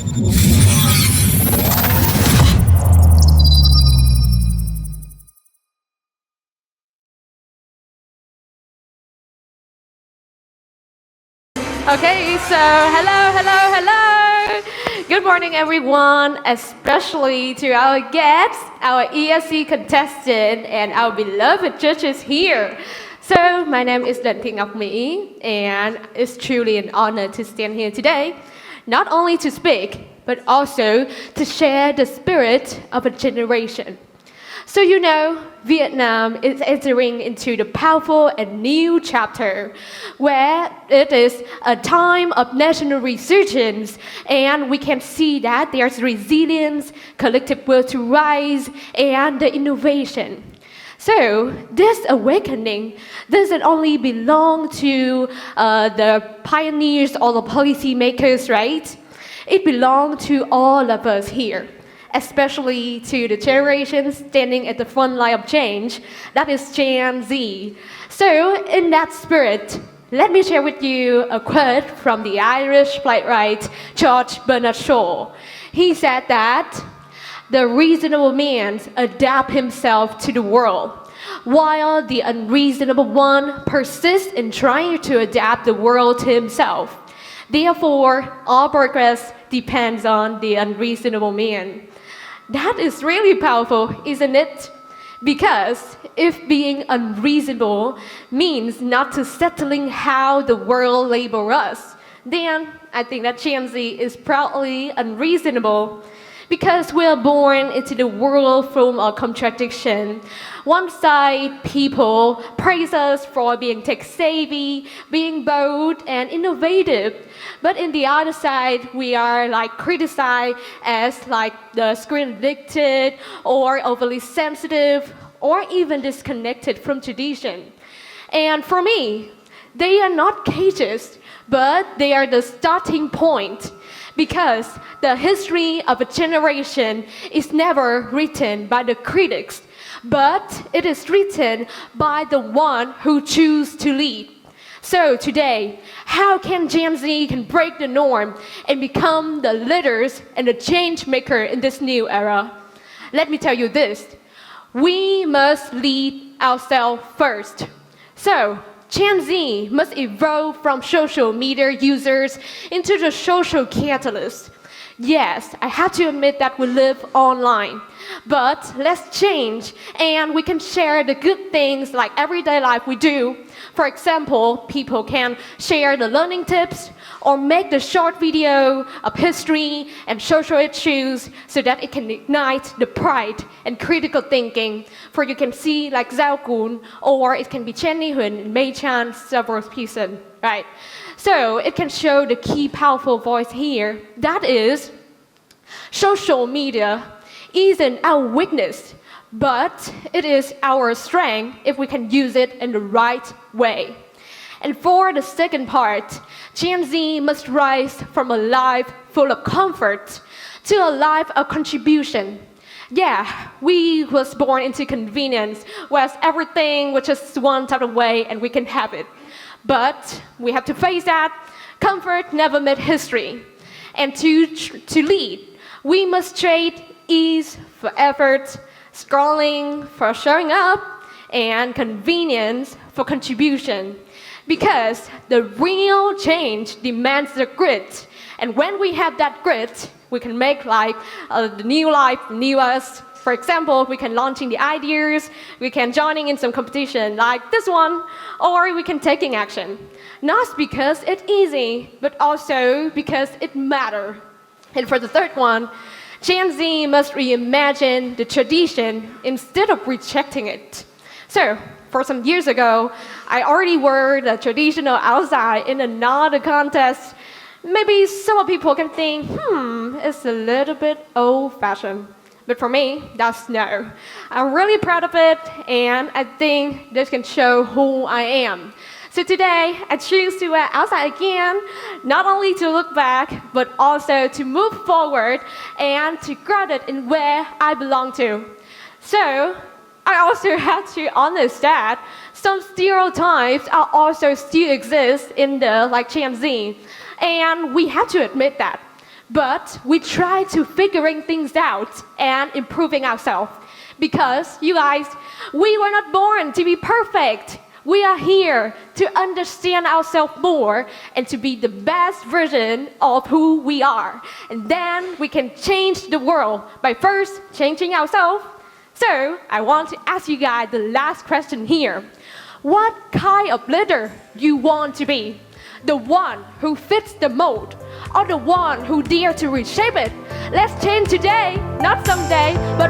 Okay, so hello. Good morning, everyone, especially to our guests, our ESC contestant, and our beloved judges here. So, my name is Đoàn Thị Ngọc, and it's truly an honor to stand here today, not only to speak, but also to share the spirit of a generation. So Vietnam is entering into the powerful and new chapter where it is a time of national resurgence, and we can see that there's resilience, collective will to rise, and the innovation. So this awakening doesn't only belong to the pioneers or the policymakers, right? It belongs to all of us here, especially to the generation standing at the front line of change, that is Gen Z. So in that spirit, let me share with you a quote from the Irish playwright George Bernard Shaw. He said that the reasonable man adapts himself to the world, while the unreasonable one persists in trying to adapt the world to himself. Therefore, all progress depends on the unreasonable man. That is really powerful, isn't it? Because if being unreasonable means not to settling how the world labels us, then I think that Gen Z is proudly unreasonable. Because we are born into the world full of contradiction. One side, people praise us for being tech-savvy, being bold and innovative. But in the other side, we are criticized as the screen addicted or overly sensitive or even disconnected from tradition. And for me, they are not cages, but they are the starting point. Because the history of a generation is never written by the critics, but it is written by the one who chooses to lead. So today, how can Gen Z can break the norm and become the leaders and the change maker in this new era? Let me tell you this, we must lead ourselves first. So, Gen Z must evolve from social media users into the social catalysts. Yes, I have to admit that we live online, but let's change and we can share the good things like everyday life we do. For example, people can share the learning tips or make the short video of history and social issues so that it can ignite the pride and critical thinking. For you can see like Giao Kun, or it can be Jenny Huyn, Mei Chan, several people, right? So it can show the key powerful voice here. That is, social media isn't our weakness, but it is our strength if we can use it in the right way. And for the second part, Gen Z must rise from a life full of comfort to a life of contribution. Yeah, we was born into convenience, whereas everything was just one type of way and we can have it. But we have to face that comfort never met history. And to lead, we must trade ease for effort, scrolling for showing up, and convenience for contribution. Because the real change demands the grit. And when we have that grit, we can make the new life, new us. For example, we can launching the ideas, we can joining in some competition like this one, or we can taking action. Not because it's easy, but also because it matters. And for the third one, Gen Z must reimagine the tradition instead of rejecting it. So, for some years ago, I already wore the traditional outside in another contest. Maybe some people can think, it's a little bit old-fashioned. But for me, that's no. I'm really proud of it, and I think this can show who I am. So today, I choose to wear outside again, not only to look back, but also to move forward and to ground it in where I belong to. So, I also have to honest that some stereotypes are also still exist in the Gen Z, and we have to admit that. But we try to figuring things out and improving ourselves. Because you guys, we were not born to be perfect. We are here to understand ourselves more and to be the best version of who we are. And then we can change the world by first changing ourselves. So I want to ask you guys the last question here. What kind of leader you want to be? The one who fits the mold, or the one who dare to reshape it? Let's change today, not someday, but